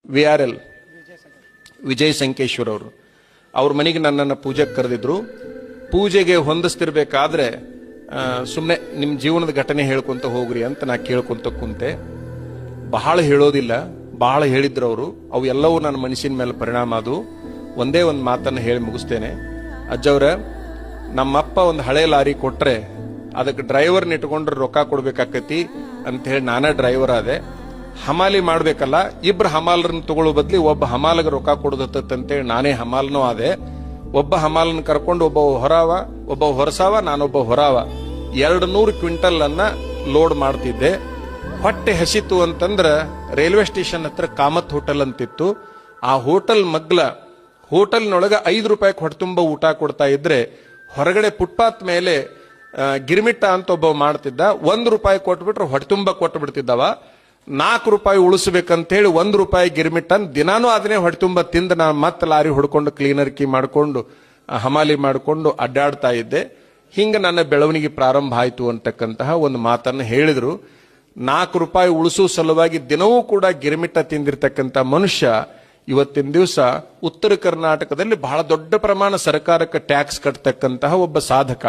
VRL Vijay Sankeshwar ಅವರು ಅವ್ರ ಮನೆಗೆ ನನ್ನನ್ನು ಪೂಜೆಗೆ ಕರೆದಿದ್ರು. ಪೂಜೆಗೆ ಹೊಂದಿಸ್ತಿರ್ಬೇಕಾದ್ರೆ ಸುಮ್ಮನೆ ನಿಮ್ಮ ಜೀವನದ ಘಟನೆ ಹೇಳ್ಕೊಂತ ಹೋಗ್ರಿ ಅಂತ ನಾ ಕೇಳ್ಕೊಂತ ಕುಂತೆ. ಬಹಳ ಹೇಳೋದಿಲ್ಲ, ಬಹಳ ಹೇಳಿದ್ರು ಅವರು. ಅವು ಎಲ್ಲವೂ ನನ್ನ ಮನಸ್ಸಿನ ಮೇಲೆ ಪರಿಣಾಮ ಅದು. ಒಂದೇ ಒಂದು ಮಾತನ್ನು ಹೇಳಿ ಮುಗಿಸ್ತೇನೆ. ಅಜ್ಜವ್ರ, ನಮ್ಮಪ್ಪ ಒಂದು ಹಳೆ ಲಾರಿ ಕೊಟ್ರೆ ಅದಕ್ಕೆ ಡ್ರೈವರ್ನ ಇಟ್ಕೊಂಡ್ರೆ ರೊಕ್ಕ ಕೊಡ್ಬೇಕಾಕತಿ ಅಂತ ಹೇಳಿ ನಾನೇ ಡ್ರೈವರ್ ಆದೆ. ಹಮಾಲಿ ಮಾಡ್ಬೇಕಲ್ಲ, ಇಬ್ರು ಹಮಾಲರನ್ನ ತಗೊಳ್ಳೋ ಬದ್ಲಿ ಒಬ್ಬ ಹಮಾಲಿಗೆ ರೊಕ್ಕ ಕೊಡೋದತ್ತಂತೇಳಿ ನಾನೇ ಹಮಾಲನೂ ಆದೆ. ಒಬ್ಬ ಹಮಾಲನ್ನ ಕರ್ಕೊಂಡು ಒಬ್ಬ ಹೊರಸಾವ ನಾನೊಬ್ಬ ಹೊರಾವ 200 ಕ್ವಿಂಟಲ್ ಅನ್ನ ಲೋಡ್ ಮಾಡ್ತಿದ್ದೆ. ಹೊಟ್ಟೆ ಹಸಿತು ಅಂತಂದ್ರ ರೈಲ್ವೆ ಸ್ಟೇಷನ್ ಹತ್ರ ಕಾಮತ್ ಹೋಟೆಲ್ ಅಂತಿತ್ತು. ಆ ಹೋಟೆಲ್ನೊಳಗೆ 5 ರೂಪಾಯಿ ಹೊಟ್ಟೆ ತುಂಬ ಊಟ ಕೊಡ್ತಾ ಇದ್ರೆ, ಹೊರಗಡೆ ಫುಟ್ಪಾತ್ ಮೇಲೆ ಗಿರ್ಮಿಟ್ಟ ಅಂತ ಒಬ್ಬ ಮಾಡ್ತಿದ್ದ. 1 ರೂಪಾಯಿ ಕೊಟ್ಬಿಟ್ರೆ ಹೊಟ್ಟೆ ತುಂಬ ಕೊಟ್ಟು ಬಿಡ್ತಿದ್ದವ. 4 ರೂಪಾಯಿ ಉಳಿಸ್ಬೇಕಂತೇಳಿ 1 ರೂಪಾಯಿ ಗಿರ್ಮಿಟ್ಟನ್ ದಿನಾನು ಅದನ್ನೇ ಹೊಟ್ಟೆ ತುಂಬ ತಿಂದು ನಾನು ಮತ್ತೆ ಲಾರಿ ಹೊಡ್ಕೊಂಡು ಕ್ಲೀನರ್ ಕಿ ಮಾಡ್ಕೊಂಡು ಹಮಾಲಿ ಮಾಡ್ಕೊಂಡು ಅಡ್ಡಾಡ್ತಾ ಇದ್ದೆ. ಹಿಂಗ ನನ್ನ ಬೆಳವಣಿಗೆ ಪ್ರಾರಂಭ ಆಯ್ತು ಅಂತಕ್ಕಂತಹ ಒಂದು ಮಾತನ್ನು ಹೇಳಿದ್ರು. 4 ರೂಪಾಯಿ ಉಳಿಸೋ ಸಲುವಾಗಿ ದಿನವೂ ಕೂಡ ಗಿರ್ಮಿಟ್ಟ ತಿಂದಿರ್ತಕ್ಕಂಥ ಮನುಷ್ಯ ಇವತ್ತಿನ ದಿವಸ ಉತ್ತರ ಕರ್ನಾಟಕದಲ್ಲಿ ಬಹಳ ದೊಡ್ಡ ಪ್ರಮಾಣ ಸರ್ಕಾರಕ್ಕೆ ಟ್ಯಾಕ್ಸ್ ಕಟ್ಟತಕ್ಕಂತಹ ಒಬ್ಬ ಸಾಧಕ.